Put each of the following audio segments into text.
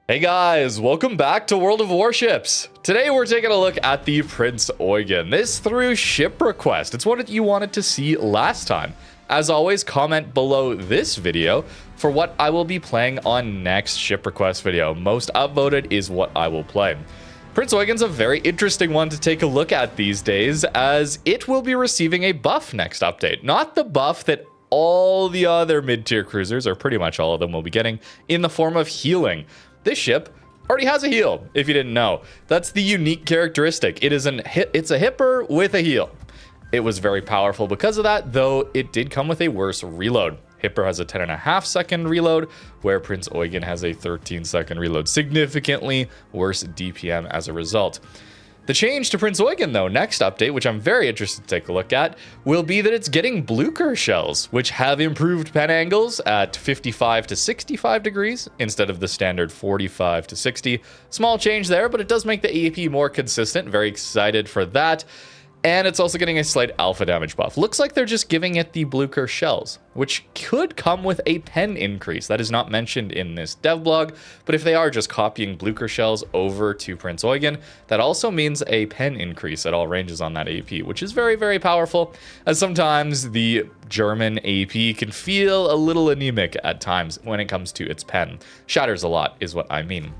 Hey guys, welcome back to World of Warships. Today we're taking a look at the Prinz Eugen. This through ship request. It's what you wanted to see last time. As always, comment below this video for what I will be playing on next ship request video. Most upvoted is what I will play. Prinz Eugen's a very interesting one to take a look at these days, as it will be receiving a buff next update. Not the buff that all the other mid-tier cruisers, or pretty much all of them, will be getting in the form of healing. This ship already has a heal, if you didn't know. That's the unique characteristic. It's a hipper with a heal. It was very powerful because of that, though it did come with a worse reload. Hipper has a 10.5 second reload, where Prinz Eugen has a 13-second reload. Significantly worse DPM as a result. The change to Prinz Eugen, though, next update, which I'm very interested to take a look at, will be that it's getting Blucher shells, which have improved pen angles at 55 to 65 degrees instead of the standard 45 to 60. Small change there, but it does make the AP more consistent. Very excited for that. And it's also getting a slight alpha damage buff. Looks like they're just giving it the Blucher shells, which could come with a pen increase. That is not mentioned in this dev blog, but if they are just copying Blucher shells over to Prinz Eugen, that also means a pen increase at all ranges on that AP, which is very, very powerful, as sometimes the German AP can feel a little anemic at times when it comes to its pen. Shatters a lot is what I mean.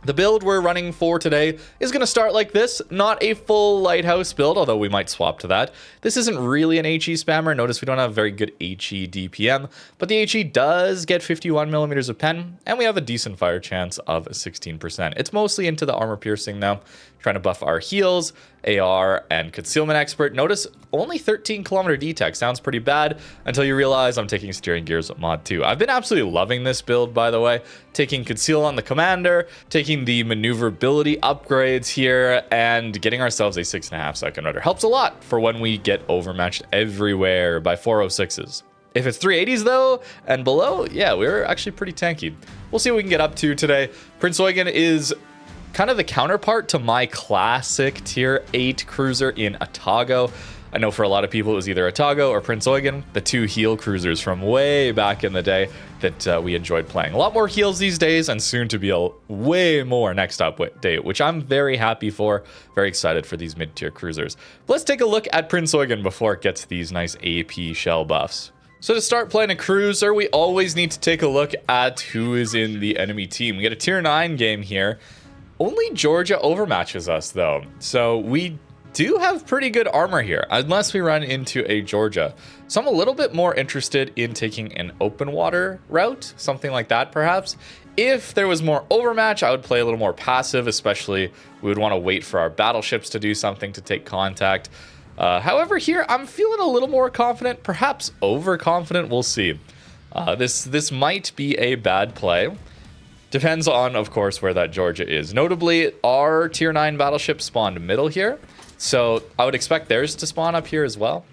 The build we're running for today is going to start like this, not a full lighthouse build, although we might swap to that. This isn't really an HE spammer. Notice we don't have very good HE DPM, but the HE does get 51 millimeters of pen, and we have a decent fire chance of 16%. It's mostly into the armor piercing now, trying to buff our heals, AR, and concealment expert. Notice only 13 kilometer detect. Sounds pretty bad until you realize I'm taking steering gears mod 2. I've been absolutely loving this build, by the way. Taking conceal on the commander, taking the maneuverability upgrades here, and getting ourselves a 6.5 second rudder. Helps a lot for when we get overmatched everywhere by 406s. If it's 380s though, and below, yeah, we're actually pretty tanky. We'll see what we can get up to today. Prinz Eugen is kind of the counterpart to my classic tier 8 cruiser in Atago. I know for a lot of people it was either Atago or Prinz Eugen, the two heal cruisers from way back in the day that we enjoyed playing. A lot more heals these days, and soon to be way more next update, which I'm very happy for. Very excited for these mid-tier cruisers. But let's take a look at Prinz Eugen before it gets these nice AP shell buffs. So to start playing a cruiser, we always need to take a look at who is in the enemy team. We get a tier 9 game here. Only Georgia overmatches us, though, so we do have pretty good armor here, unless we run into a Georgia. So I'm a little bit more interested in taking an open water route, something like that, perhaps. If there was more overmatch, I would play a little more passive, especially we would want to wait for our battleships to do something to take contact. However, here, I'm feeling a little more confident, perhaps overconfident, we'll see. This might be a bad play. Depends on, of course, where that Georgia is. Notably, our tier 9 battleship spawned middle here, so I would expect theirs to spawn up here as well.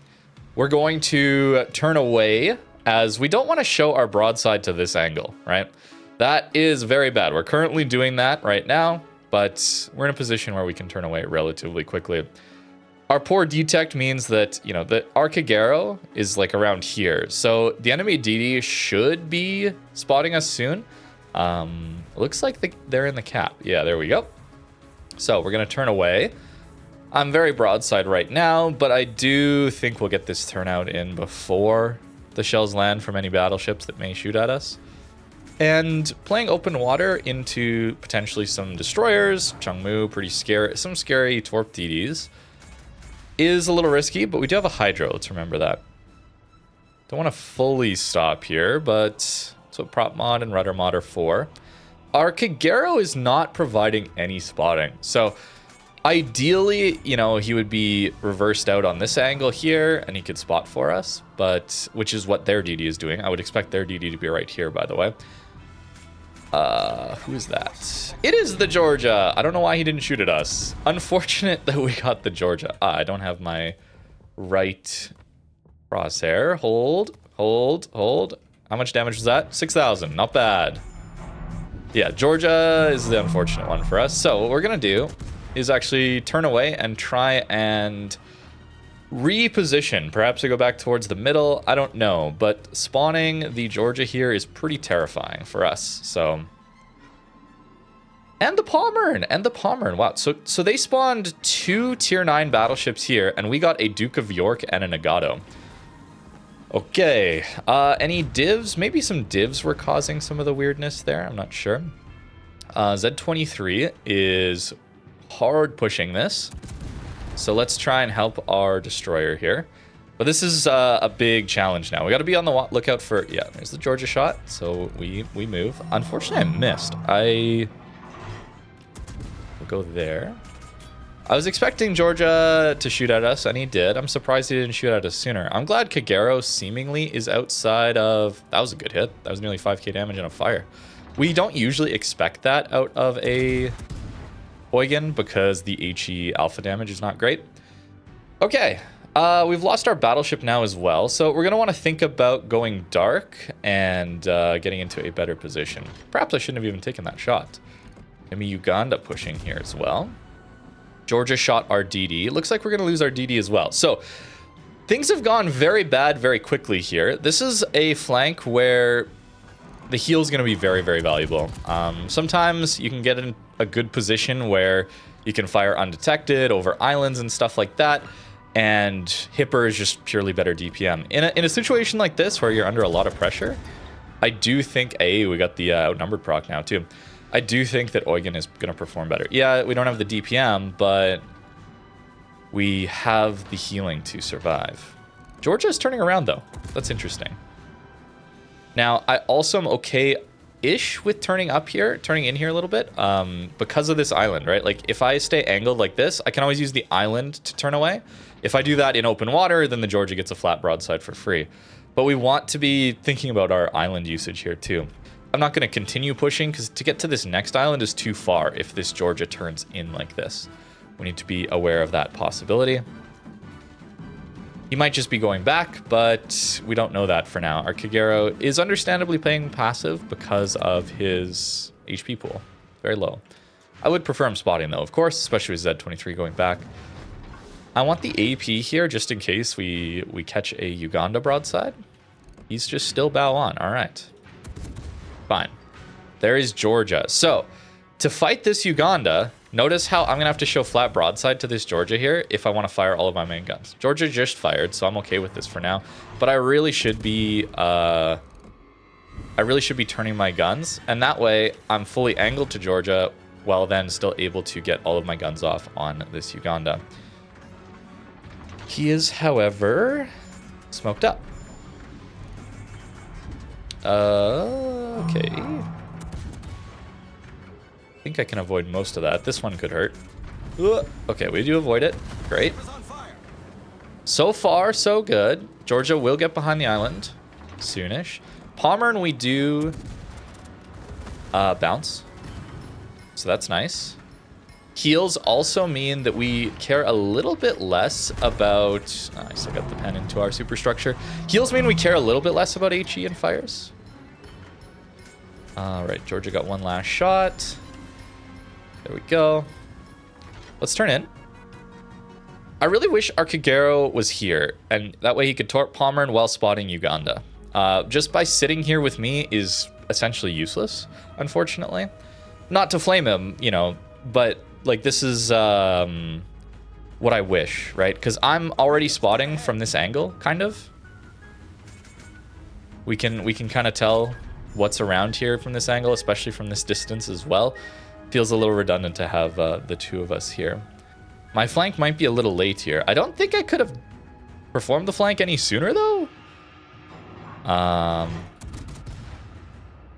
We're going to turn away, as we don't want to show our broadside to this angle, right? That is very bad. We're currently doing that right now, but we're in a position where we can turn away relatively quickly. Our poor detect means that, you know, the Archigero is like around here, so the enemy DD should be spotting us soon. Looks like they're in the cap. Yeah, there we go. So we're gonna turn away. I'm very broadside right now, but I do think we'll get this turnout in before the shells land from any battleships that may shoot at us. And playing open water into potentially some destroyers, Changmu, pretty scary, some scary Torp DDs, is a little risky, but we do have a Hydro, let's remember that. Don't want to fully stop here, but that's what prop mod and rudder mod are for. Our Kagero is not providing any spotting. So ideally, you know, he would be reversed out on this angle here and he could spot for us, but which is what their DD is doing. I would expect their DD to be right here, by the way. Who is that? It is the Georgia. I don't know why he didn't shoot at us. Unfortunate that we got the Georgia. I don't have my right crosshair. Hold. How much damage was that? 6,000. Not bad. Yeah, Georgia is the unfortunate one for us. So what we're going to do is actually turn away and try and reposition. Perhaps we go back towards the middle. I don't know. But spawning the Georgia here is pretty terrifying for us. So And the Pommern, and the Pommern. Wow, so they spawned 2 tier 9 battleships here, and we got a Duke of York and a Nagato. Okay, any divs? Maybe some divs were causing some of the weirdness there, I'm not sure. Z23 is hard pushing this. So let's try and help our destroyer here. But this is a big challenge now. We got to be on the lookout for... Yeah, there's the Georgia shot, so we move. Unfortunately, I missed. We'll go there. I was expecting Georgia to shoot at us, and he did. I'm surprised he didn't shoot at us sooner. I'm glad Kagero seemingly is outside of... That was a good hit. That was nearly 5k damage and a fire. We don't usually expect that out of a Eugen because the HE alpha damage is not great. Okay, we've lost our battleship now as well, so we're going to want to think about going dark and getting into a better position. Perhaps I shouldn't have even taken that shot. Maybe Uganda pushing here as well. Georgia shot our DD. Looks like we're going to lose our DD as well. So things have gone very bad very quickly here. This is a flank where the heal is going to be very, very valuable. Sometimes you can get in a good position where you can fire undetected over islands and stuff like that. And Hipper is just purely better DPM. In a situation like this where you're under a lot of pressure, I do think... Hey, we got the outnumbered proc now too. I do think that Eugen is going to perform better. Yeah, we don't have the DPM, but we have the healing to survive. Georgia is turning around, though. That's interesting. Now, I also am okay-ish with turning in here a little bit, because of this island, right? Like, if I stay angled like this, I can always use the island to turn away. If I do that in open water, then the Georgia gets a flat broadside for free. But we want to be thinking about our island usage here, too. I'm not going to continue pushing because to get to this next island is too far if this Georgia turns in like this. We need to be aware of that possibility. He might just be going back, but we don't know that for now. Our Kagero is understandably playing passive because of his HP pool. Very low. I would prefer him spotting though, of course, especially with Z23 going back. I want the AP here just in case we catch a Uganda broadside. He's just still bow on. All right. Fine. There is Georgia. So, to fight this Uganda, notice how I'm going to have to show flat broadside to this Georgia here if I want to fire all of my main guns. Georgia just fired, so I'm okay with this for now. But I really should be turning my guns, and that way I'm fully angled to Georgia while then still able to get all of my guns off on this Uganda. He is, however, smoked up. Okay. I think I can avoid most of that. This one could hurt. Okay, we do avoid it. Great. So far, so good. Georgia will get behind the island soonish. Pommern, we do bounce. So that's nice. Heals also mean that we care a little bit less about... Oh, I still got the pen into our superstructure. Heals mean we care a little bit less about HE and fires. All right, Georgia got one last shot. There we go. Let's turn in. I really wish our Kagero was here, and that way he could torp Pommern while spotting Uganda. Just by sitting here with me is essentially useless, unfortunately. Not to flame him, you know, but... Like, this is what I wish, right? Because I'm already spotting from this angle, kind of. We can kind of tell what's around here from this angle, especially from this distance as well. Feels a little redundant to have the two of us here. My flank might be a little late here. I don't think I could have performed the flank any sooner, though.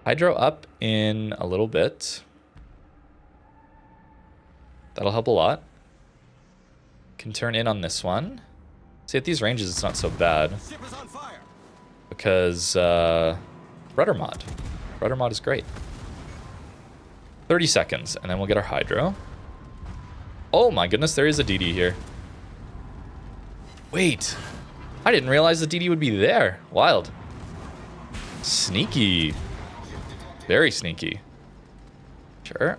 Hydro up in a little bit. That'll help a lot. Can turn in on this one. See, at these ranges, it's not so bad. Because rudder mod. Rudder mod is great. 30 seconds, and then we'll get our hydro. Oh my goodness, there is a DD here. Wait. I didn't realize the DD would be there. Wild. Sneaky. Very sneaky. Sure.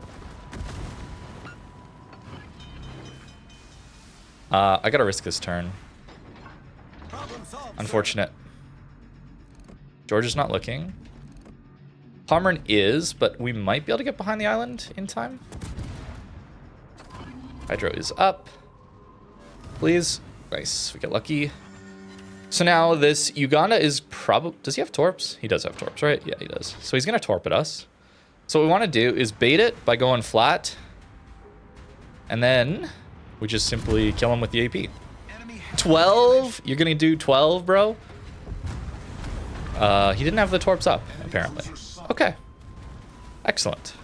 I gotta risk this turn. Unfortunate. George is not looking. Pommern is, but we might be able to get behind the island in time. Hydro is up. Please. Nice. We get lucky. So now this Uganda is probably... Does he have torps? He does have torps, right? Yeah, he does. So he's going to torp at us. So what we want to do is bait it by going flat. And then we just simply kill him with the AP. 12? You're going to do 12, bro? He didn't have the torps up, apparently. Okay. Excellent.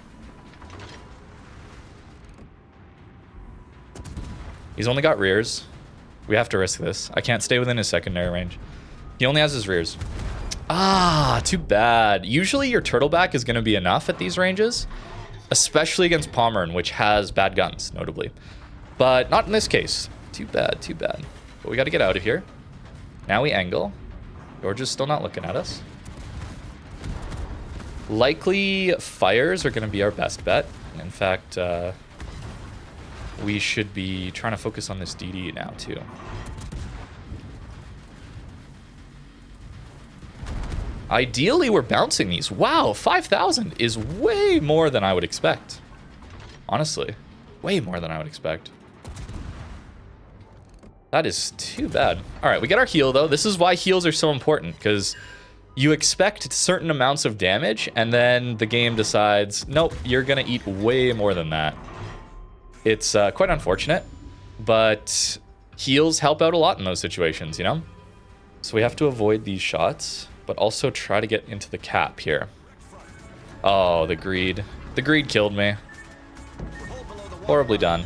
He's only got rears. We have to risk this. I can't stay within his secondary range. He only has his rears. Ah, too bad. Usually your turtleback is going to be enough at these ranges, especially against Pommern, which has bad guns, notably. But not in this case. Too bad, too bad. But we got to get out of here. Now we angle. George is still not looking at us. Likely fires are going to be our best bet. In fact, we should be trying to focus on this DD now, too. Ideally, we're bouncing these. Wow, 5,000 is way more than I would expect. Honestly, way more than I would expect. That is too bad. All right, we get our heal, though. This is why heals are so important, because you expect certain amounts of damage, and then the game decides, nope, you're going to eat way more than that. It's quite unfortunate, but heals help out a lot in those situations, you know? So we have to avoid these shots, but also try to get into the cap here. Oh, the greed. The greed killed me. Horribly done.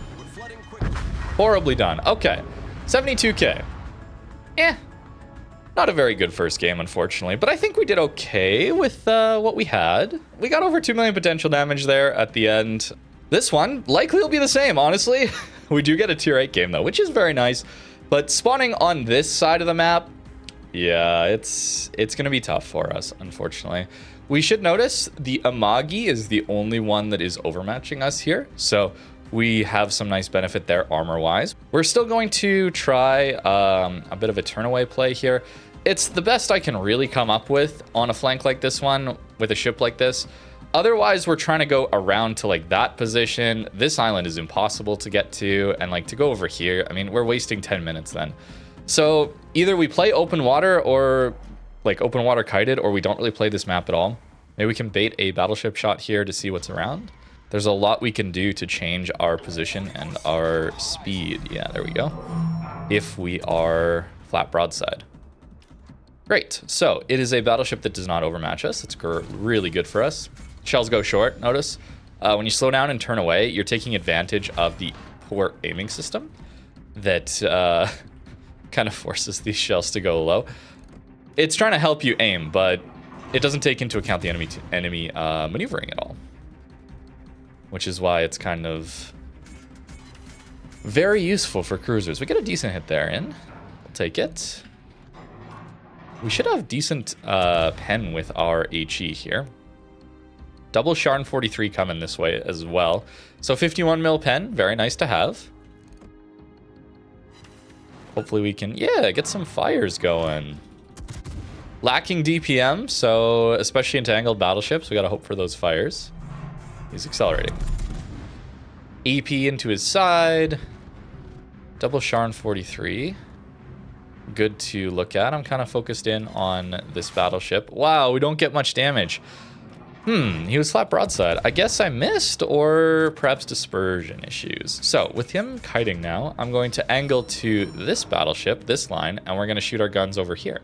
Horribly done. Okay. 72k. Not a very good first game, unfortunately, but I think we did okay with what we had. We got over 2 million potential damage there at the end. This one likely will be the same, honestly. We do get a tier 8 game, though, which is very nice. But spawning on this side of the map, yeah, it's going to be tough for us, unfortunately. We should notice the Amagi is the only one that is overmatching us here. So we have some nice benefit there armor-wise. We're still going to try a bit of a turn-away play here. It's the best I can really come up with on a flank like this one with a ship like this. Otherwise, we're trying to go around to like that position. This island is impossible to get to, and like to go over here, I mean, we're wasting 10 minutes then. So either we play open water or like open water kited, or we don't really play this map at all. Maybe we can bait a battleship shot here to see what's around. There's a lot we can do to change our position and our speed. Yeah, there we go. If we are flat broadside. Great. So it is a battleship that does not overmatch us. It's really good for us. Shells go short, notice. When you slow down and turn away, you're taking advantage of the poor aiming system that kind of forces these shells to go low. It's trying to help you aim, but it doesn't take into account the enemy maneuvering at all. Which is why it's kind of very useful for cruisers. We get a decent hit there in. We'll take it. We should have decent pen with our HE here. Double Sharn 43 coming this way as well. So 51 mil pen, very nice to have. Hopefully we can, yeah, get some fires going. Lacking DPM, so especially into angled battleships, we gotta hope for those fires. He's accelerating. EP into his side. Double Sharn 43. Good to look at. I'm kind of focused in on this battleship. Wow, we don't get much damage. He was flat broadside. I guess I missed, or perhaps dispersion issues. So with him kiting now, I'm going to angle to this battleship, this line, and we're going to shoot our guns over here.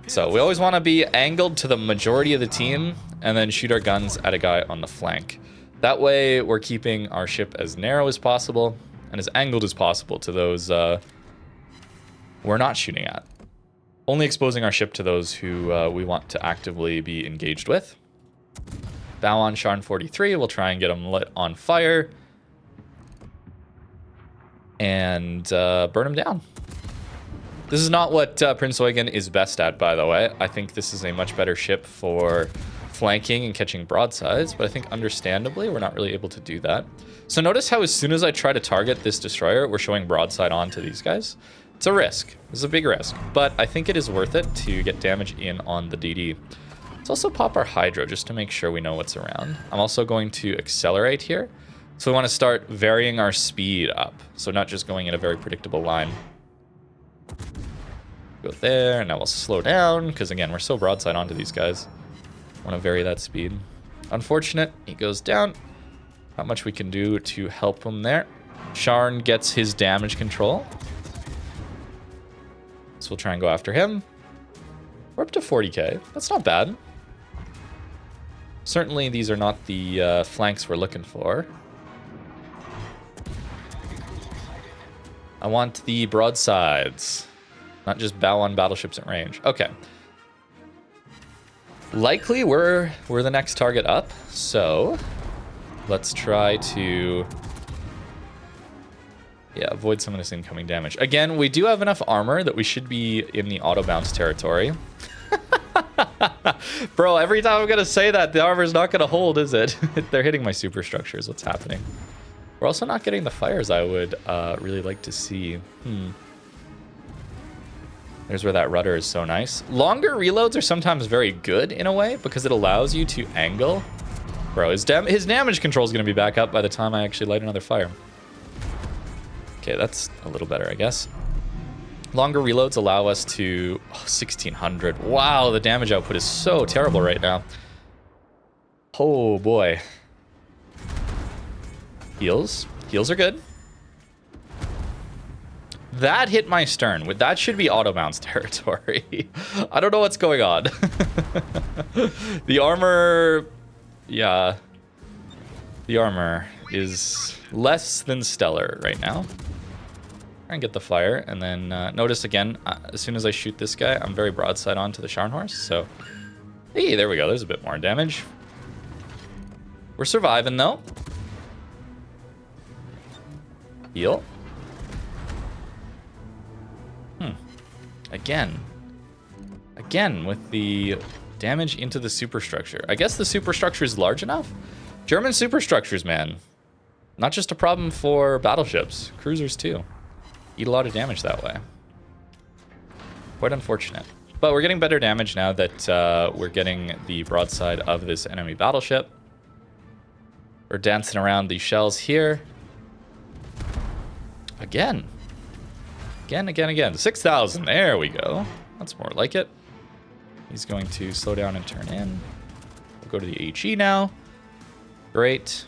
So we always want to be angled to the majority of the team and then shoot our guns at a guy on the flank. That way we're keeping our ship as narrow as possible and as angled as possible to those we're not shooting at. Only exposing our ship to those who we want to actively be engaged with. Bow on Sharn 43. We'll try and get him lit on fire. And burn him down. This is not what Prinz Eugen is best at, by the way. I think this is a much better ship for flanking and catching broadsides, but I think understandably we're not really able to do that. So notice how as soon as I try to target this destroyer, we're showing broadside on to these guys. It's a risk. It's a big risk, but I think it is worth it to get damage in on the DD. Let's also pop our Hydro just to make sure we know what's around. I'm also going to accelerate here. So we want to start varying our speed up. So not just going in a very predictable line. Go there, and now we'll slow down, because again, we're so broadside onto these guys. Want to vary that speed. Unfortunate, he goes down. Not much we can do to help him there. Sharn gets his damage control. So we'll try and go after him. We're up to 40k. That's not bad. Certainly these are not the flanks we're looking for. I want the broadsides, not just bow on battleships at range. Okay. Likely we're the next target up, so let's try to avoid some of this incoming damage. Again, we do have enough armor that we should be in the auto bounce territory. Bro, every time I'm gonna say that, the armor's not gonna hold, is it? They're hitting my superstructures. What's happening? We're also not getting the fires I would really like to see. There's where that rudder is so nice. Longer reloads are sometimes very good in a way because it allows you to angle. Bro, his damage control is going to be back up by the time I actually light another fire. Okay, that's a little better, I guess. Longer reloads allow us to... 1600. Wow, the damage output is so terrible right now. Oh, boy. Heals. Heals are good. That hit my stern. That should be auto bounce territory. I don't know what's going on. The armor... Yeah. The armor is less than stellar right now. Try and get the fire, and then notice again, as soon as I shoot this guy, I'm very broadside onto the Scharnhorst, so... Hey, there we go. There's a bit more damage. We're surviving, though. Heal. Again, with the damage into the superstructure. I guess the superstructure is large enough? German superstructures, man. Not just a problem for battleships. Cruisers, too. Eat a lot of damage that way. Quite unfortunate. But we're getting better damage now that we're getting the broadside of this enemy battleship. We're dancing around these shells here. Again. Again. 6,000. There we go. That's more like it. He's going to slow down and turn in. We'll go to the HE now. Great.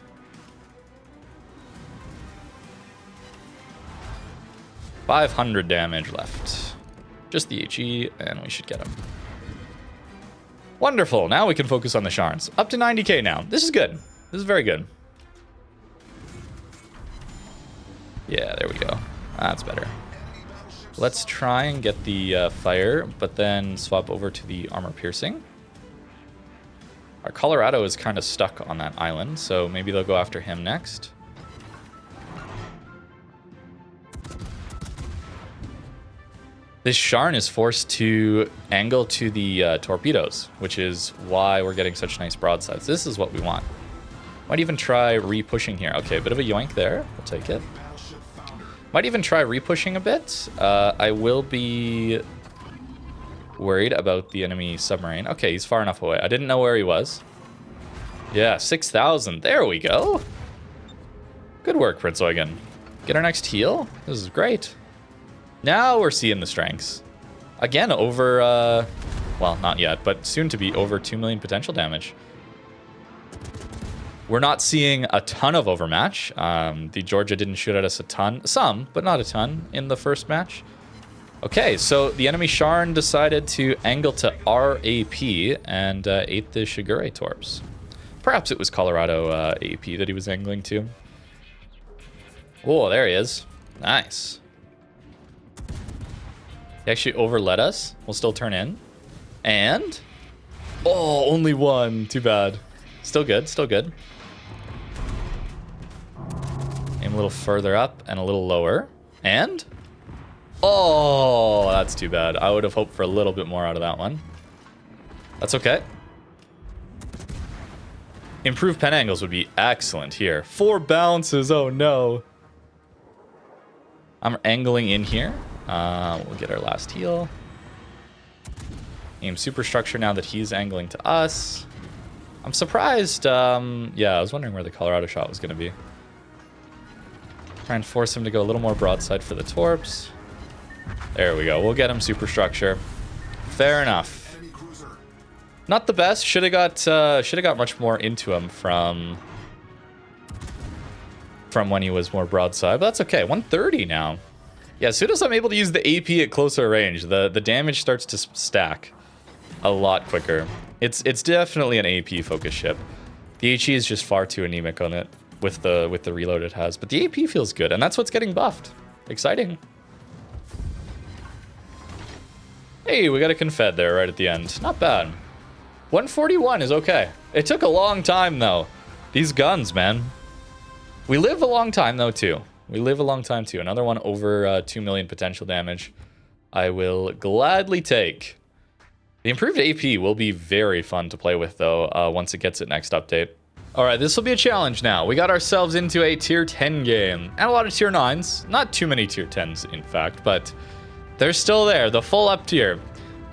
$500 damage left. Just the HE, and we should get him. Wonderful. Now we can focus on the Sharns. Up to 90k now. This is good. This is very good. Yeah, there we go. That's better. Let's try and get the fire, but then swap over to the armor piercing. Our Colorado is kind of stuck on that island, so maybe they'll go after him next. This Sharn is forced to angle to the torpedoes, which is why we're getting such nice broadsides. This is what we want. Might even try re-pushing here. Okay, a bit of a yoink there. We'll take it. Might even try re-pushing a bit. I will be worried about the enemy submarine. Okay, he's far enough away. I didn't know where he was. Yeah, 6,000. There we go. Good work, Prinz Eugen. Get our next heal. This is great. Now we're seeing the strengths. Again, over... well, not yet, but soon to be over 2 million potential damage. We're not seeing a ton of overmatch. The Georgia didn't shoot at us a ton. Some, but not a ton in the first match. Okay, so the enemy Sharn decided to angle to RAP and ate the Shigure torps. Perhaps it was Colorado AP that he was angling to. Oh, there he is. Nice. He actually overled us. We'll still turn in. And... oh, only one. Too bad. Still good, still good. Aim a little further up and a little lower. And? Oh, that's too bad. I would have hoped for a little bit more out of that one. That's okay. Improved pen angles would be excellent here. 4 bounces, oh no. I'm angling in here. We'll get our last heal. Aim superstructure now that he's angling to us. I'm surprised. Yeah, I was wondering where the Colorado shot was going to be. Try and force him to go a little more broadside for the torps. There we go. We'll get him superstructure. Fair enough. Not the best. Should have got much more into him from when he was more broadside, but that's okay. 130 now. Yeah, as soon as I'm able to use the AP at closer range, the damage starts to stack a lot quicker. It's definitely an AP focus ship. The HE is just far too anemic on it with the reload it has, but the AP feels good, and that's what's getting buffed. Exciting. Hey, we got a confed there right at the end. Not bad. 141 is okay. It took a long time though. These guns, man. We live a long time though too. We live a long time too. Another one over 2 million potential damage. I will gladly take. The improved AP will be very fun to play with though once it gets its next update. All right, this will be a challenge now. We got ourselves into a tier 10 game and a lot of tier 9s. Not too many tier 10s in fact, but they're still there, the full up tier.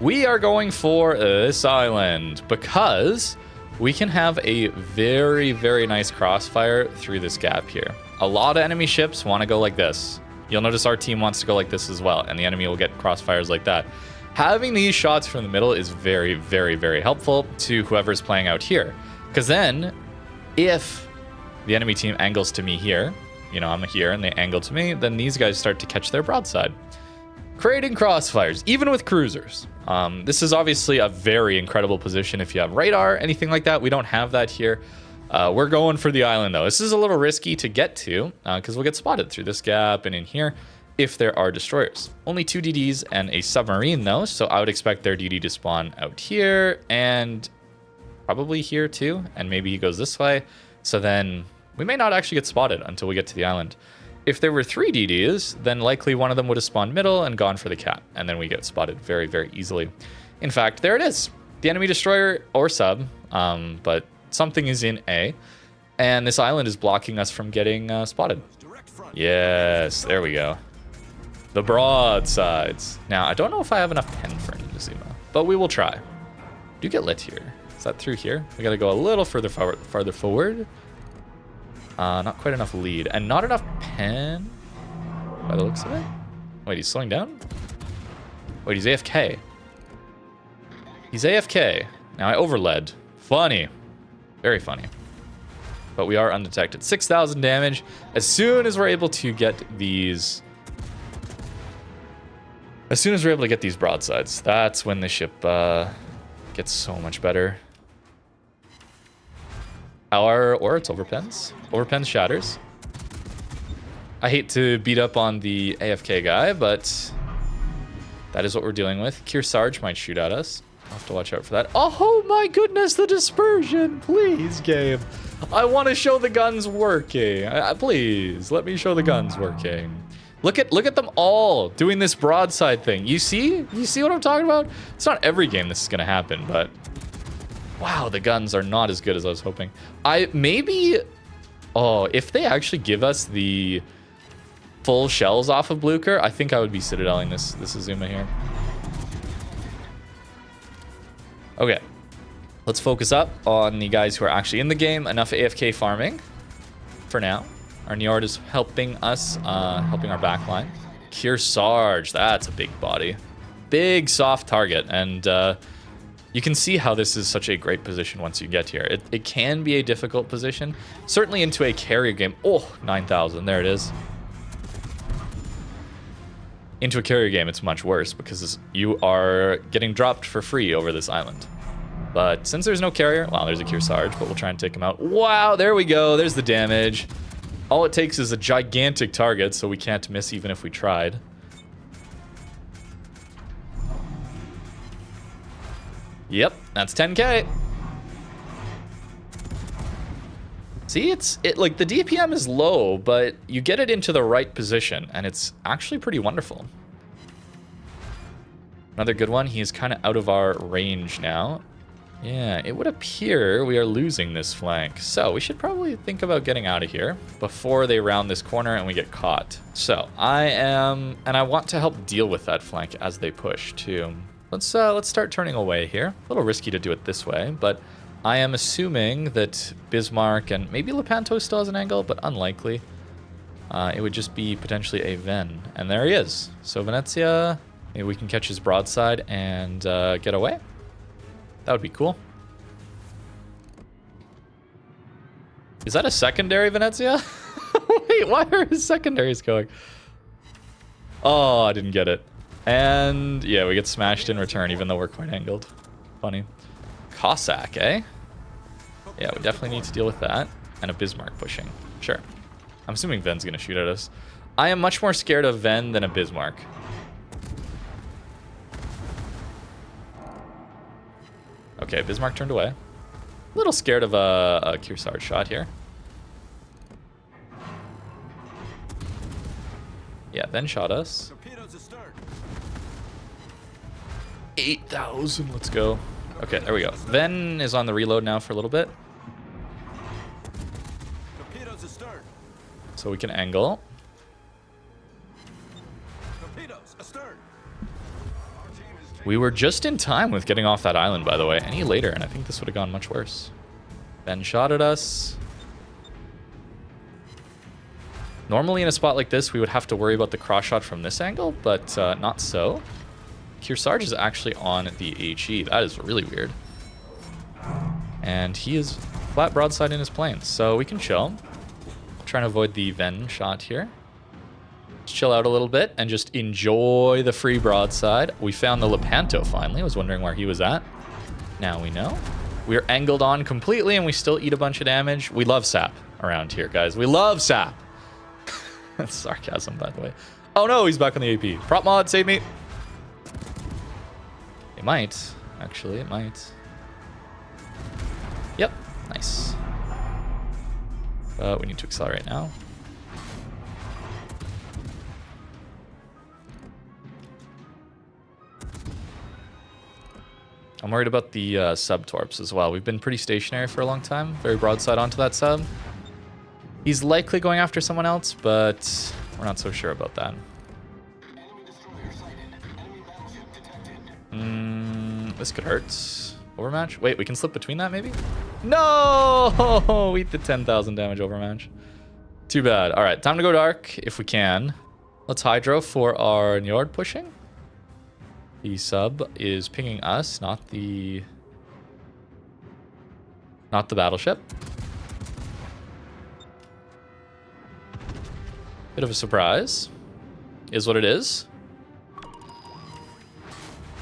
We are going for this island because we can have a very, very nice crossfire through this gap here. A lot of enemy ships want to go like this. You'll notice our team wants to go like this as well, and the enemy will get crossfires like that. Having these shots from the middle is very, very, very helpful to whoever's playing out here. Because then, if the enemy team angles to me here, you know, I'm here and they angle to me, then these guys start to catch their broadside. Creating crossfires, even with cruisers. This is obviously a very incredible position if you have radar, anything like that. We don't have that here. We're going for the island, though. This is a little risky to get to because we'll get spotted through this gap and in here if there are destroyers. Only 2 DDs and a submarine, though, so I would expect their DD to spawn out here and probably here, too, and maybe he goes this way. So then we may not actually get spotted until we get to the island. If there were 3 DDs, then likely one of them would have spawned middle and gone for the cap, and then we get spotted very, very easily. In fact, there it is. The enemy destroyer or sub, but something is in A, and this island is blocking us from getting spotted. Yes, there we go. The broadsides. Now, I don't know if I have enough pen for any Zuma, but we will try. Do get lit here. Is that through here? We got to go a little farther forward. Not quite enough lead, and not enough pen, by the looks of it. Wait, he's slowing down? Wait, he's AFK. He's AFK. Now I overled. Funny. Very funny. But we are undetected. 6,000 damage. As soon as we're able to get these... As soon as we're able to get these broadsides, that's when the ship gets so much better. Or it's overpens. Overpens shatters. I hate to beat up on the AFK guy, but that is what we're dealing with. Kearsarge might shoot at us. I'll have to watch out for that. Oh my goodness, the dispersion. Please, game. I want to show the guns working. Please, let me show the guns working. Look at them all doing this broadside thing. You see? You see what I'm talking about? It's not every game this is going to happen, but... Wow, the guns are not as good as I was hoping. Oh, if they actually give us the full shells off of Blucher, I think I would be citadeling this Azuma here. Okay, let's focus up on the guys who are actually in the game. Enough AFK farming for now. Our Njord is helping us, helping our backline. Kearsarge, that's a big body. Big soft target, and you can see how this is such a great position once you get here. It can be a difficult position, certainly into a carrier game. Oh, 9,000, there it is. Into a carrier game, it's much worse because you are getting dropped for free over this island. But since there's no carrier, well, there's a Kearsarge, but we'll try and take him out. Wow, there we go. There's the damage. All it takes is a gigantic target, so we can't miss even if we tried. Yep, that's 10k. See, like the DPM is low, but you get it into the right position, and it's actually pretty wonderful. Another good one. He is kind of out of our range now. Yeah, it would appear we are losing this flank. So we should probably think about getting out of here before they round this corner and we get caught. So I want to help deal with that flank as they push too. let's start turning away here. A little risky to do it this way, but I am assuming that Bismarck and maybe Lepanto still has an angle, but unlikely. It would just be potentially a Ven. And there he is. So Venezia, maybe we can catch his broadside and get away. That would be cool. Is that a secondary Venezia? Wait, why are his secondaries going? Oh, I didn't get it. And yeah, we get smashed in return, even though we're quite angled. Funny. Cossack, eh? Yeah, we definitely need to deal with that. And a Bismarck pushing. Sure. I'm assuming Ven's going to shoot at us. I am much more scared of Ven than a Bismarck. Okay, Bismarck turned away. A little scared of a Kearsarge shot here. Yeah, Ven shot us. 8,000, let's go. Okay, there we go. Ven is on the reload now for a little bit. So we can angle. We were just in time with getting off that island, by the way. Any later, and I think this would have gone much worse. Ven shot at us. Normally in a spot like this, we would have to worry about the cross shot from this angle, but not so. Kearsarge is actually on the HE. That is really weird. And he is flat broadside in his planes, so we can chill. Trying to avoid the Ven shot here. Let's chill out a little bit and just enjoy the free broadside. We found the Lepanto finally. I was wondering where he was at. Now we know. We're angled on completely and we still eat a bunch of damage. We love sap around here, guys. We love sap. That's sarcasm, by the way. Oh no, he's back on the AP. Prop mod, save me. It might. Actually, it might. Yep, nice. We need to accelerate now. I'm worried about the sub-torps as well. We've been pretty stationary for a long time. Very broadside onto that sub. He's likely going after someone else, but we're not so sure about that. This could hurt. Overmatch? Wait, we can slip between that maybe? No! We eat the 10,000 damage overmatch. Too bad. All right, time to go dark if we can. Let's hydro for our Njord pushing. The sub is pinging us, not the battleship. Bit of a surprise. Is what it is.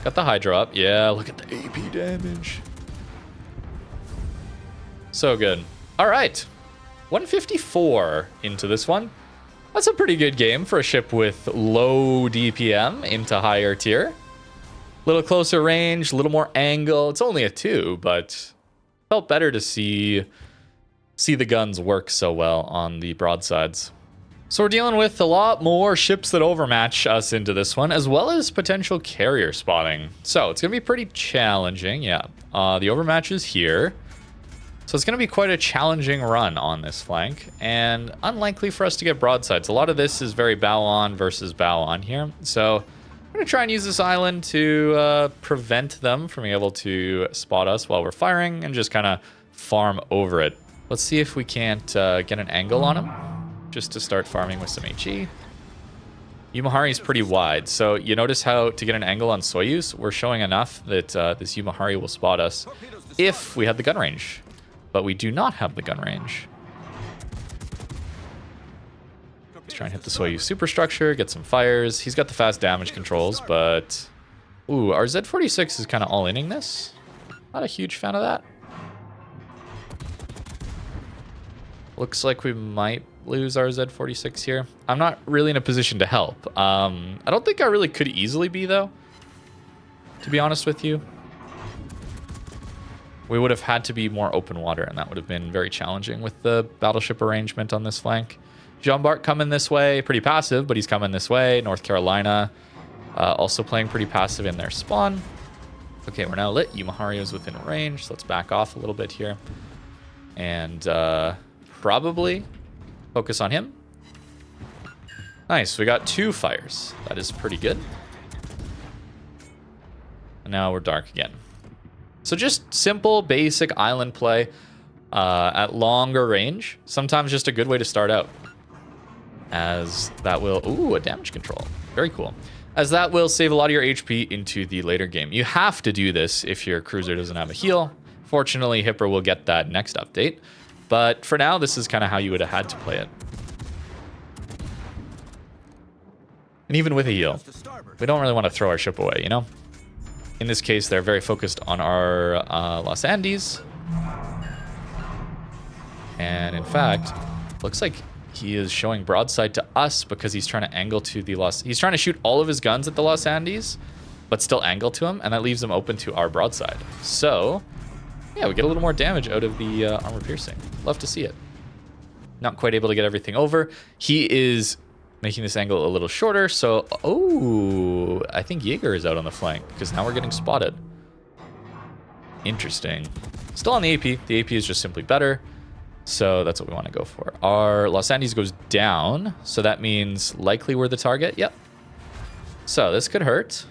Got the hydro up. Yeah, look at the AP damage. So good. All right. 154 into this one. That's a pretty good game for a ship with low DPM into higher tier. A little closer range, a little more angle. It's only a 2, but felt better to see the guns work so well on the broadsides. So we're dealing with a lot more ships that overmatch us into this one, as well as potential carrier spotting. So it's going to be pretty challenging. Yeah, the overmatch is here. So it's going to be quite a challenging run on this flank, and unlikely for us to get broadsides. A lot of this is very bow on versus bow on here. So I'm going to try and use this island to prevent them from being able to spot us while we're firing and just kind of farm over it. Let's see if we can't get an angle on him. Just to start farming with some HE. Yumahari is pretty wide, so you notice how to get an angle on Soyuz, we're showing enough that this Yumahari will spot us if we have the gun range. But we do not have the gun range. Let's try and hit the Soyuz superstructure, get some fires. He's got the fast damage controls, but... Ooh, our Z46 is kind of all-inning this. Not a huge fan of that. Looks like we might lose our Z46 here. I'm not really in a position to help. I don't think I really could easily be, though, to be honest with you. We would have had to be more open water, and that would have been very challenging with the battleship arrangement on this flank. Jean-Bart coming this way, pretty passive, but he's coming this way. North Carolina also playing pretty passive in their spawn. Okay, we're now lit. Yumahari is within range, so let's back off a little bit here. And probably focus on him. Nice, we got 2 fires. That is pretty good. now we're dark again. So just simple, basic island play at longer range. Sometimes just a good way to start out. As that will... Ooh, a damage control. Very cool. As that will save a lot of your HP into the later game. You have to do this if your cruiser doesn't have a heal. Fortunately, Hipper will get that next update. But for now, this is kind of how you would have had to play it. And even with a heal, we don't really want to throw our ship away, you know? In this case, they're very focused on our Los Andes. And in fact, looks like he is showing broadside to us because he's trying to angle to the He's trying to shoot all of his guns at the Los Andes, but still angle to him, and that leaves him open to our broadside. So, yeah, we get a little more damage out of the armor piercing. Love to see it. Not quite able to get everything over. He is making this angle a little shorter, so... Oh, I think Jaeger is out on the flank, because now we're getting spotted. Interesting. Still on the AP. The AP is just simply better. So that's what we want to go for. Our Los Andes goes down, so that means likely we're the target. Yep. So this could hurt.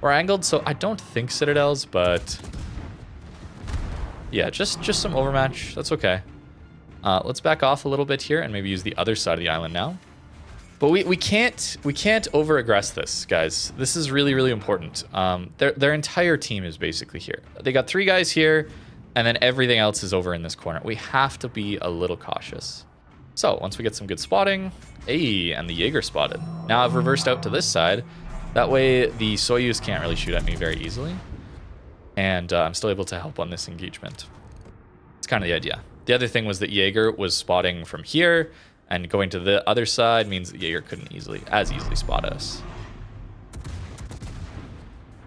We're angled, so I don't think Citadels, but... Yeah, just some overmatch. That's okay. Let's back off a little bit here and maybe use the other side of the island now. But we can't over-aggress this, guys. This is really, really important. Their entire team is basically here. They got 3 guys here, and then everything else is over in this corner. We have to be a little cautious. So once we get some good spotting, hey, and the Jaeger spotted. Now I've reversed out to this side. That way the Soyuz can't really shoot at me very easily. And I'm still able to help on this engagement. It's kind of the idea. The other thing was that Jaeger was spotting from here, and going to the other side means that Jaeger couldn't as easily spot us.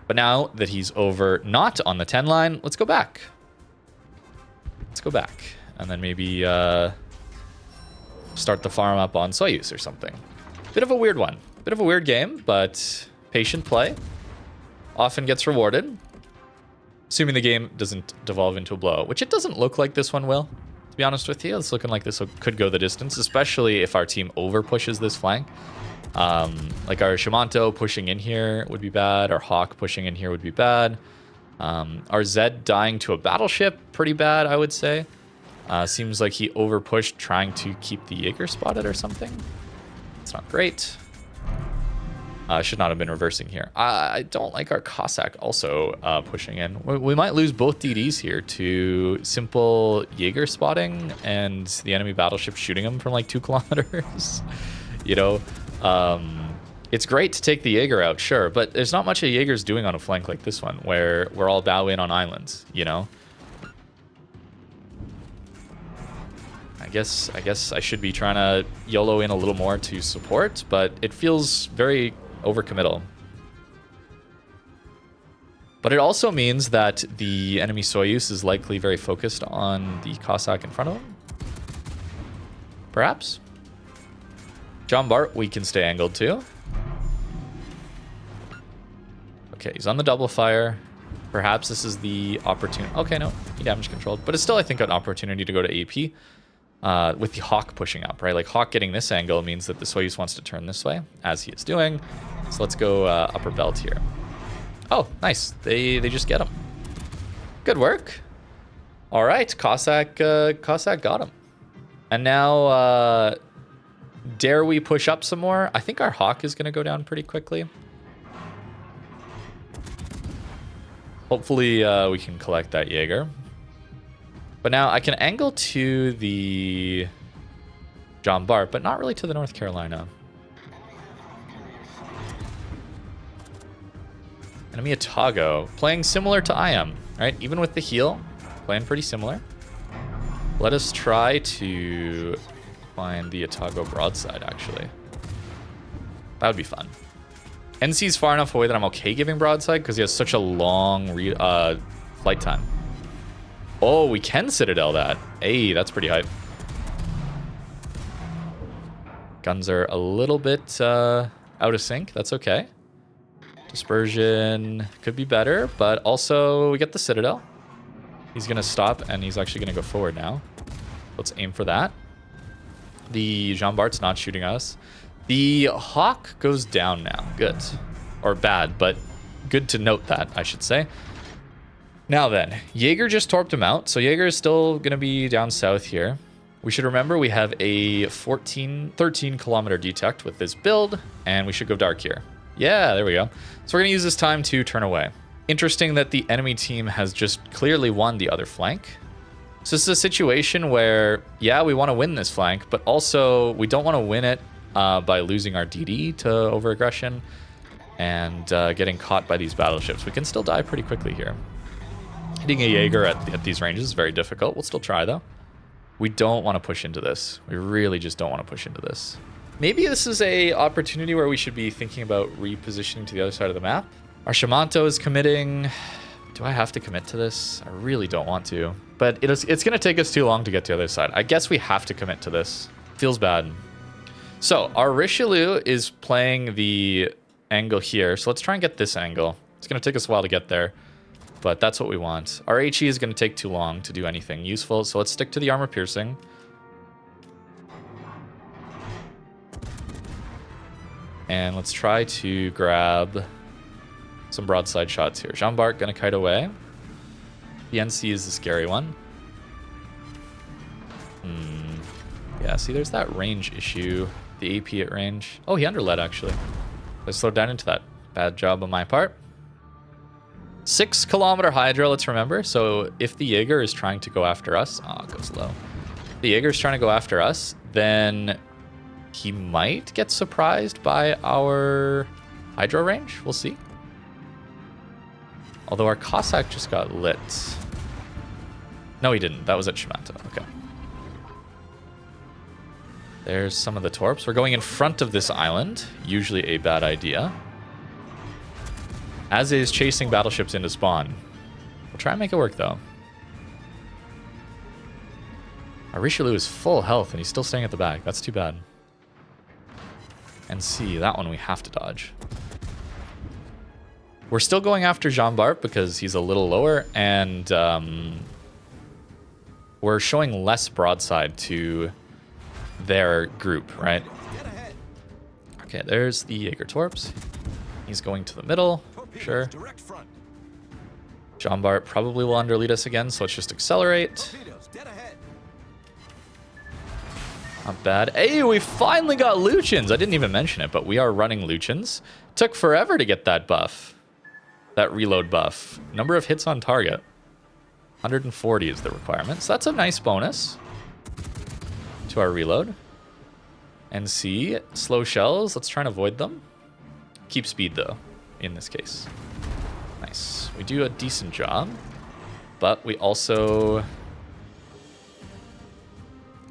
But now that he's over not on the 10 line, let's go back. Let's go back. And then maybe start the farm up on Soyuz or something. Bit of a weird one. Bit of a weird game, but patient play often gets rewarded. Assuming the game doesn't devolve into a blowout, which it doesn't look like this one will. To be honest with you, it's looking like this could go the distance, especially if our team over pushes this flank. Like our Shimanto pushing in here would be bad. Our Hawk pushing in here would be bad. Our Zed dying to a battleship, pretty bad, I would say. Seems like he over pushed trying to keep the Jaeger spotted or something. It's not great. Should not have been reversing here. I don't like our Cossack also pushing in. We might lose both DDs here to simple Jaeger spotting and the enemy battleship shooting him from like 2 kilometers. You know, it's great to take the Jaeger out, sure, but there's not much a Jaeger's doing on a flank like this one where we're all bow in on islands, you know? I guess I should be trying to YOLO in a little more to support, but it feels very overcommittal. But it also means that the enemy Soyuz is likely very focused on the Cossack in front of him. Perhaps. John Bart, we can stay angled too. Okay, he's on the double fire. Perhaps this is the opportunity. Okay, no, he damage controlled. But it's still, I think, an opportunity to go to AP. With the Hawk pushing up, right? Like Hawk getting this angle means that the Soyuz wants to turn this way, as he is doing. So let's go upper belt here. Oh, nice. They just get him. Good work. All right, Cossack got him. And now, dare we push up some more? I think our Hawk is going to go down pretty quickly. Hopefully, we can collect that Jaeger. But now I can angle to the John Bart, but not really to the North Carolina. Enemy Atago, playing similar to I am, right? Even with the heal, playing pretty similar. Let us try to find the Atago broadside, actually. That would be fun. NC's far enough away that I'm okay giving broadside because he has such a long flight time. Oh, we can Citadel that. Hey, that's pretty hype. Guns are a little bit out of sync. That's okay. Dispersion could be better, but also we get the Citadel. He's going to stop, and he's actually going to go forward now. Let's aim for that. The Jean Bart's not shooting us. The Hawk goes down now. Good. Or bad, but Good to note that, I should say. Now then, Jaeger just torped him out, so Jaeger is still going to be down south here. We should remember we have a 13 kilometer detect with this build, and we should go dark here. Yeah, there we go. So we're going to use this time to turn away. Interesting that the enemy team has just clearly won the other flank. So this is a situation where, yeah, we want to win this flank, but also we don't want to win it by losing our DD to over-aggression and getting caught by these battleships. We can still die pretty quickly here. Hitting a Jaeger at these ranges is very difficult. We'll still try, though. We don't want to push into this. We really just don't want to push into this. Maybe this is a opportunity where we should be thinking about repositioning to the other side of the map. Our Shimanto is committing. Do I have to commit to this? I really don't want to. But it's going to take us too long to get to the other side. I guess we have to commit to this. Feels bad. So our Richelieu is playing the angle here. So let's try and get this angle. It's going to take us a while to get there, but that's what we want. Our HE is going to take too long to do anything useful, so let's stick to the armor piercing. And let's try to grab some broadside shots here. Jean Bart going to kite away. The NC is the scary one. Yeah, see, there's that range issue. The AP at range. Oh, he underlet, actually. I slowed down into that. Bad job on my part. 6 kilometer Hydra, let's remember. So if the Jaeger is trying to go after us... Oh, it goes low. If the Jaeger is trying to go after us, then he might get surprised by our Hydra range. We'll see. Although our Cossack just got lit. No, he didn't. That was at Shimanto. Okay. There's some of the torps. We're going in front of this island. Usually a bad idea. As is chasing battleships into spawn. We'll try and make it work, though. Our Richelieu is full health, and he's still staying at the back. That's too bad. And see, that one we have to dodge. We're still going after Jean Bart because he's a little lower, and we're showing less broadside to their group, right? Okay, there's the Jaeger torps. He's going to the middle, sure. Jean Bart probably will underlead us again, so let's just accelerate. Not bad. Hey, we finally got lutjens. I didn't even mention it, but we are running lutjens. Took forever to get that buff. That reload buff. Number of hits on target. 140 is the requirement. So that's a nice bonus to our reload. NC, slow shells. Let's try and avoid them. Keep speed, though, in this case. Nice. We do a decent job, but we also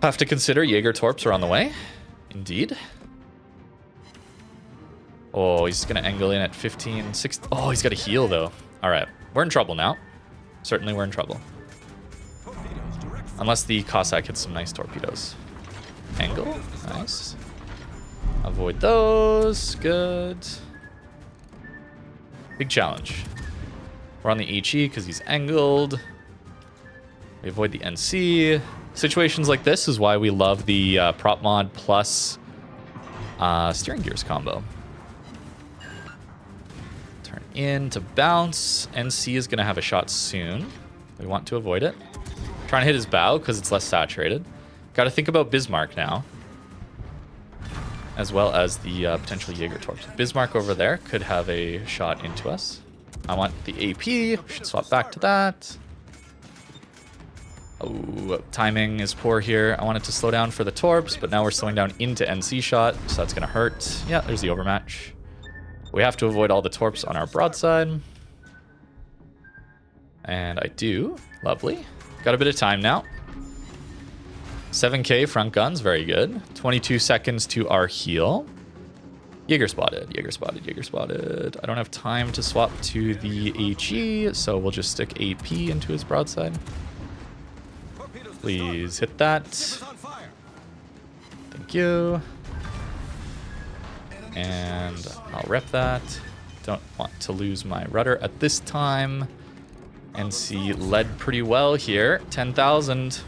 have to consider Jaeger torps are on the way. Indeed. Oh, he's going to angle in at 15, 16. Oh, he's got to heal, though. All right. We're in trouble now. Certainly we're in trouble. Unless the Cossack hits some nice torpedoes. Angle. Nice. Avoid those. Good. Big challenge. We're on the HE because he's angled. We avoid the NC. Situations like this is why we love the prop mod plus steering gears combo. Turn in to bounce. NC is going to have a shot soon. We want to avoid it. Trying to hit his bow because it's less saturated. Got to think about Bismarck now, as well as the potential Jaeger torps. Bismarck over there could have a shot into us. I want the AP. We should swap back to that. Oh, timing is poor here. I wanted to slow down for the torps, but now we're slowing down into NC shot, so that's going to hurt. Yeah, there's the overmatch. We have to avoid all the torps on our broadside. And I do. Lovely. Got a bit of time now. 7k front guns, very good. 22 seconds to our heal. Jaeger spotted, Jaeger spotted, Jaeger spotted. I don't have time to swap to the HE, so we'll just stick AP into his broadside. Please hit that. Thank you. And I'll rep that. Don't want to lose my rudder at this time. NC led pretty well here. 10,000.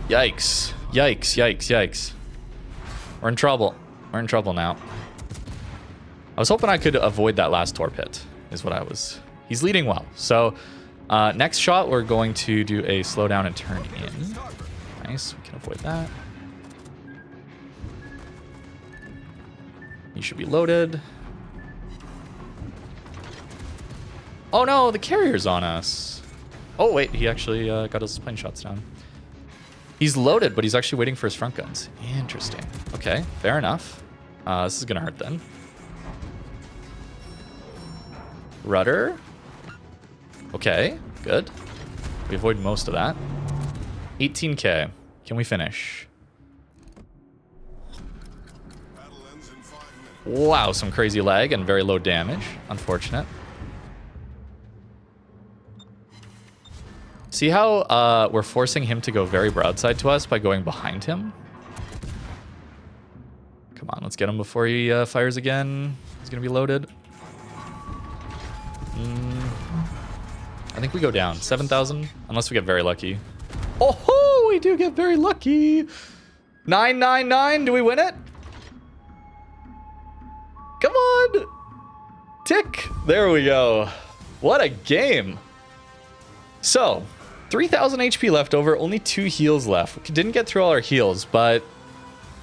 Yikes. Yikes, yikes, yikes. We're in trouble. We're in trouble now. I was hoping I could avoid that last torpid, is what I was... He's leading well. So, next shot, we're going to do a slow down and turn in. Nice, we can avoid that. He should be loaded. Oh no, the carrier's on us. Oh wait, he actually got his plane shots down. He's loaded, but he's actually waiting for his front guns. Interesting. Okay, fair enough. This is gonna hurt then. Rudder. Okay, good. We avoid most of that. 18k. Can we finish? Wow, some crazy lag and very low damage. Unfortunate. See how we're forcing him to go very broadside to us by going behind him? Come on, let's get him before he fires again. He's going to be loaded. I think we go down. 7,000, unless we get very lucky. Oh, we do get very lucky. 999, do we win it? Come on. Tick. There we go. What a game. So, 3,000 HP left over, only 2 heals left. We didn't get through all our heals, but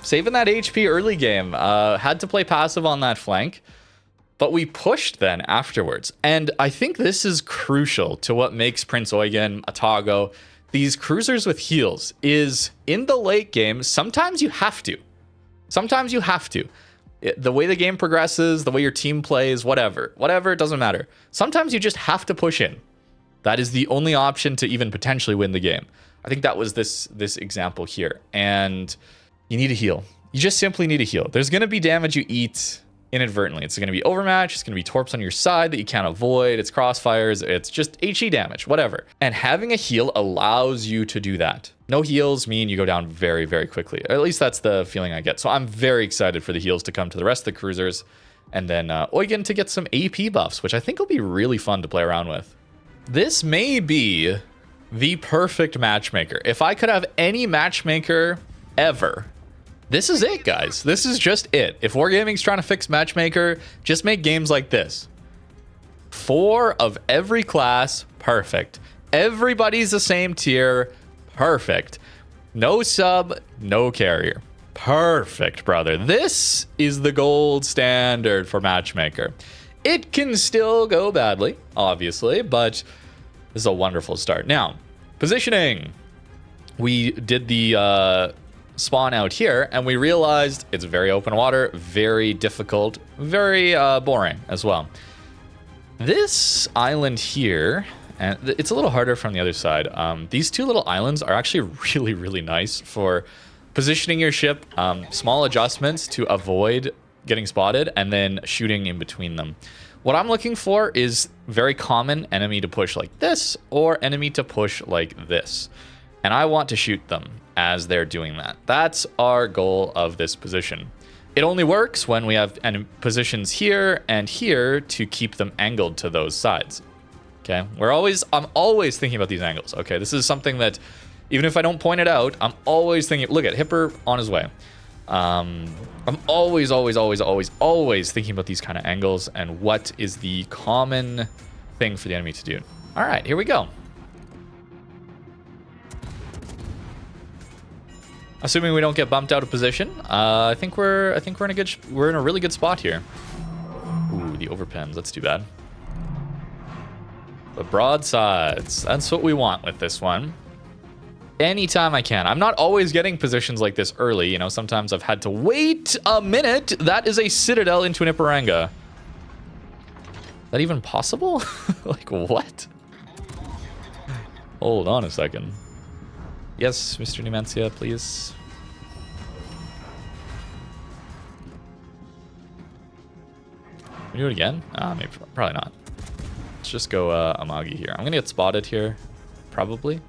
saving that HP early game. Had to play passive on that flank, but we pushed then afterwards. And I think this is crucial to what makes Prinz Eugen, Atago, these cruisers with heals, is in the late game, sometimes you have to. Sometimes you have to. The way the game progresses, the way your team plays, whatever, it doesn't matter. Sometimes you just have to push in. That is the only option to even potentially win the game. I think that was this example here. And you need a heal. You just simply need a heal. There's going to be damage you eat inadvertently. It's going to be overmatch. It's going to be torps on your side that you can't avoid. It's crossfires. It's just HE damage, whatever. And having a heal allows you to do that. No heals mean you go down very, very quickly. Or at least that's the feeling I get. So I'm very excited for the heals to come to the rest of the cruisers. And then Eugen to get some AP buffs, which I think will be really fun to play around with. This may be the perfect matchmaker. If I could have any matchmaker ever, this is it, guys. This is just it. If Wargaming's trying to fix matchmaker, just make games like this. 4 of every class, perfect. Everybody's the same tier, perfect. No sub, no carrier. Perfect, brother. This is the gold standard for matchmaker. It can still go badly, obviously, but this is a wonderful start. Now, positioning. We did the spawn out here, and we realized it's very open water, very difficult, very boring as well. This island here, and it's a little harder from the other side. These 2 little islands are actually really, really nice for positioning your ship, small adjustments to avoid getting spotted, and then shooting in between them. What I'm looking for is very common enemy to push like this, or enemy to push like this. And I want to shoot them as they're doing that. That's our goal of this position. It only works when we have positions here and here to keep them angled to those sides. Okay, I'm always thinking about these angles. Okay, this is something that, even if I don't point it out, I'm always thinking, look at Hipper on his way. I'm always thinking about these kind of angles and what is the common thing for the enemy to do. All right, here we go. Assuming we don't get bumped out of position, I think we're in a really good spot here. Ooh, the overpins. That's too bad. But broadsides, that's what we want with this one. Anytime I can. I'm not always getting positions like this early. You know, sometimes I've had to wait a minute. That is a citadel into an Iparanga. Is that even possible? Like, what? Hold on a second. Yes, Mr. Numancia, please. Can we do it again? Maybe, probably not. Let's just go Amagi here. I'm gonna get spotted here, probably.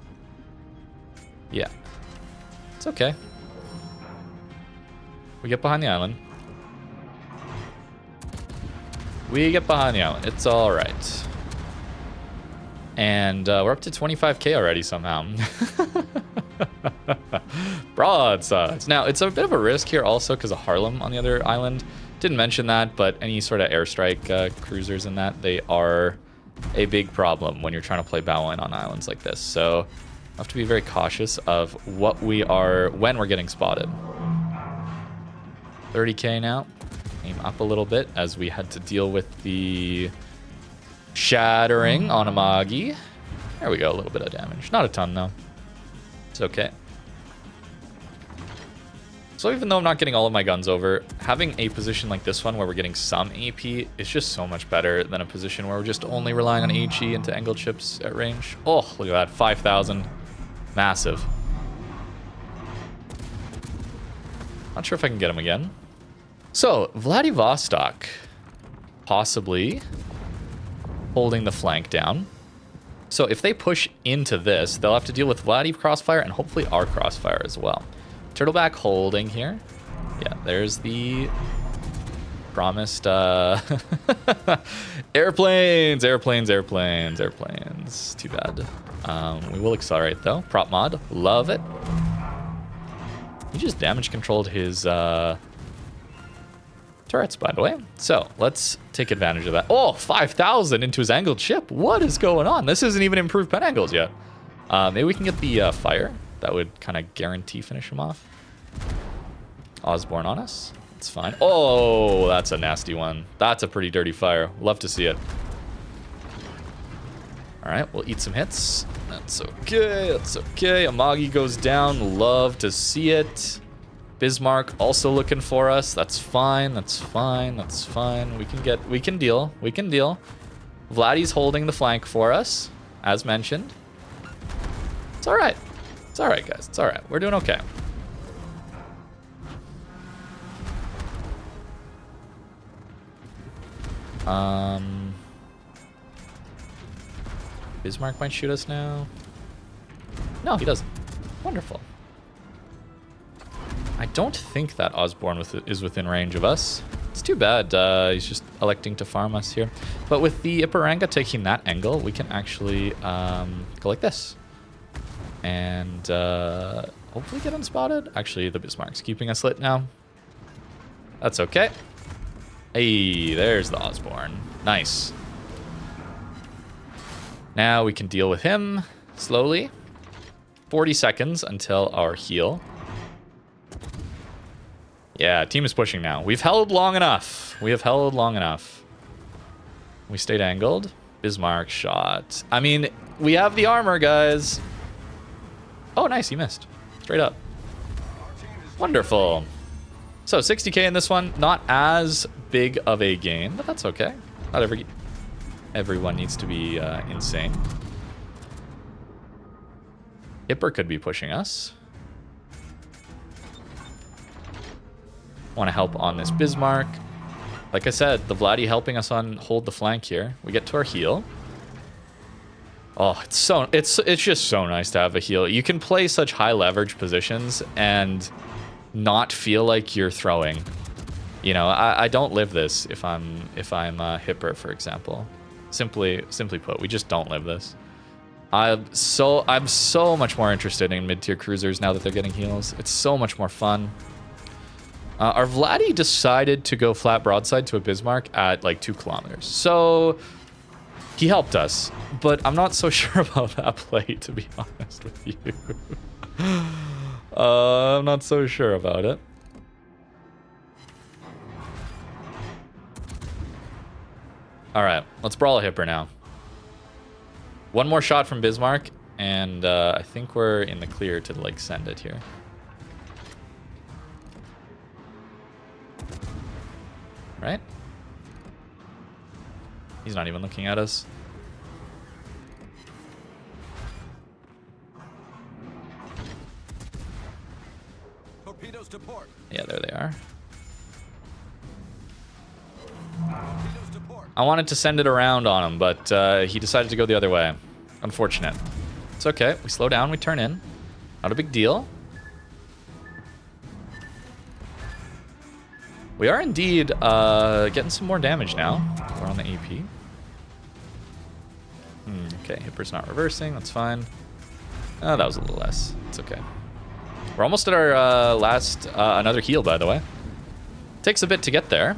Yeah, it's okay. We get behind the island. We get behind the island. It's all right. And we're up to 25k already somehow. Broadsides. Now, it's a bit of a risk here also because of Harlem on the other island. Didn't mention that, but any sort of airstrike cruisers in that, they are a big problem when you're trying to play Bowline on islands like this. So I have to be very cautious of what we are when we're getting spotted. 30k now. Aim up a little bit as we had to deal with the shattering on Amagi. There we go, a little bit of damage. Not a ton though. It's okay. So even though I'm not getting all of my guns over, having a position like this one where we're getting some AP is just so much better than a position where we're just only relying on HE into angled ships at range. Oh, look at that, 5,000. Massive. Not sure if I can get him again. So, Vladivostok possibly holding the flank down. So if they push into this, they'll have to deal with Vladi crossfire and hopefully our crossfire as well. Turtleback holding here. Yeah, there's the promised airplanes. Too bad. We will accelerate though. Prop mod, love it. He just damage controlled his turrets, by the way. So let's take advantage of that. Oh, 5,000 into his angled ship. What is going on? This isn't even improved pen angles yet. Maybe we can get the fire. That would kind of guarantee finish him off. Osborne on us. It's fine. Oh, that's a nasty one. That's a pretty dirty fire. Love to see it. All right, we'll eat some hits. That's okay. That's okay. Amagi goes down. Love to see it. Bismarck also looking for us. That's fine. That's fine. That's fine. We can deal. We can deal. Vladdy's holding the flank for us, as mentioned. It's all right. It's all right, guys. It's all right. We're doing okay. Bismarck might shoot us now. No, he doesn't. Wonderful. I don't think that Osborne is within range of us. It's too bad. He's just electing to farm us here. But with the Iparanga taking that angle, we can actually go like this. And hopefully get unspotted. Actually, the Bismarck's keeping us lit now. That's okay. Hey, there's the Osborne. Nice. Now we can deal with him slowly. 40 seconds until our heal. Yeah, team is pushing now. We've held long enough. We have held long enough. We stayed angled. Bismarck shot. I mean, we have the armor, guys. Oh, nice. He missed. Straight up. Wonderful. So 60k in this one. Not as big of a gain, but that's okay. Not everyone needs to be insane. Hipper could be pushing us. Want to help on this Bismarck. Like I said, the Vladdy helping us on hold the flank here. We get to our heal. Oh, it's just so nice to have a heal. You can play such high leverage positions and not feel like you're throwing. You know, I don't live this if I'm Hipper, for example. Simply put, we just don't live this. I'm so much more interested in mid-tier cruisers now that they're getting heals. It's so much more fun. Our Vladdy decided to go flat broadside to a Bismarck at like 2 kilometers. So he helped us, but I'm not so sure about that play, to be honest with you. I'm not so sure about it. All right, let's brawl a Hipper now. One more shot from Bismarck, and I think we're in the clear to like send it here. Right? He's not even looking at us. Torpedoes to port. Yeah, there they are. I wanted to send it around on him, but he decided to go the other way. Unfortunate. It's okay. We slow down. We turn in. Not a big deal. We are indeed getting some more damage now. We're on the AP. Okay, Hipper's not reversing. That's fine. Oh, that was a little less. It's okay. We're almost at our last, another heal, by the way. Takes a bit to get there.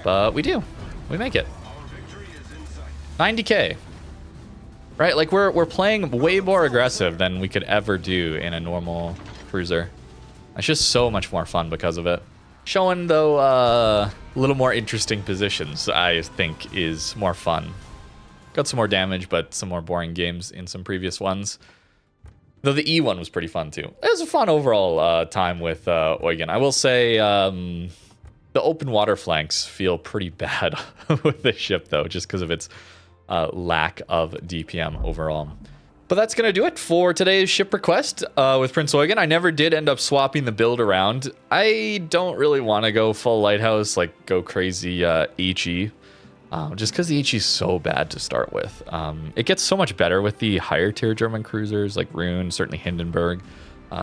But we do. We make it. 90k. Right, like we're playing way more aggressive than we could ever do in a normal cruiser. It's just so much more fun because of it. Showing, though, a little more interesting positions, I think, is more fun. Got some more damage, but some more boring games in some previous ones. Though the E one was pretty fun, too. It was a fun overall time with Eugen. I will say the open water flanks feel pretty bad with this ship, though, just because of its lack of DPM overall. But that's going to do it for today's ship request with Prinz Eugen. I never did end up swapping the build around. I don't really want to go full lighthouse, like go crazy HE. Just because the HE is so bad to start with. It gets so much better with the higher tier German cruisers like Rune, certainly Hindenburg.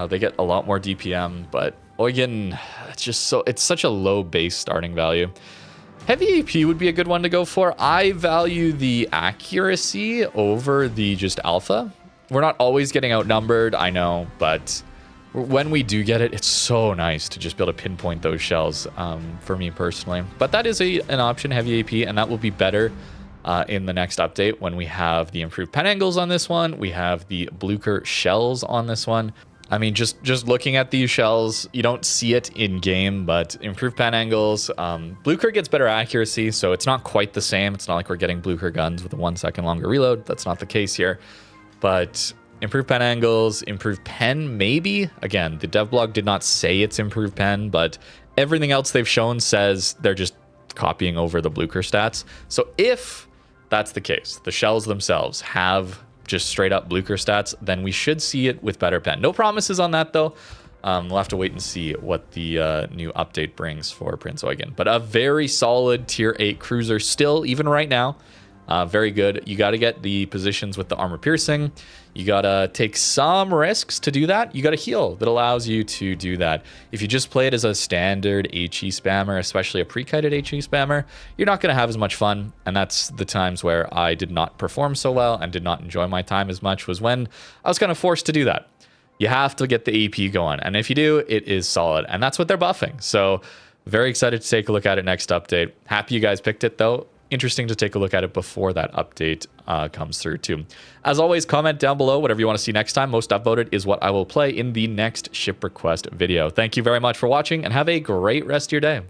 They get a lot more DPM, but Eugen, it's such a low base starting value. Heavy AP would be a good one to go for. I value the accuracy over the just alpha. We're not always getting outnumbered, I know, but when we do get it, it's so nice to just be able to pinpoint those shells for me personally. But that is an option, heavy AP, and that will be better in the next update when we have the improved pen angles on this one. We have the Blücher shells on this one. I mean, just looking at these shells, you don't see it in game, but improved pen angles. Blücher gets better accuracy, so it's not quite the same. It's not like we're getting Blücher guns with a 1 second longer reload. That's not the case here. But improved pen angles, improved pen, maybe. Again, the dev blog did not say it's improved pen, but everything else they've shown says they're just copying over the Blücher stats. So if that's the case, the shells themselves have just straight up Blücher stats, then we should see it with better pen. No promises on that, though. We'll have to wait and see what the new update brings for Prinz Eugen. But a very solid tier 8 cruiser still, even right now. Very good. You got to get the positions with the armor piercing. You got to take some risks to do that. You got a heal that allows you to do that. If you just play it as a standard HE spammer, especially a pre-kited HE spammer, you're not going to have as much fun. And that's the times where I did not perform so well and did not enjoy my time as much, was when I was kind of forced to do that. You have to get the AP going. And if you do, it is solid. And that's what they're buffing. So very excited to take a look at it next update. Happy you guys picked it, though. Interesting to take a look at it before that update comes through too. As always, comment down below whatever you want to see next time. Most upvoted is what I will play in the next ship request video. Thank you very much for watching and have a great rest of your day.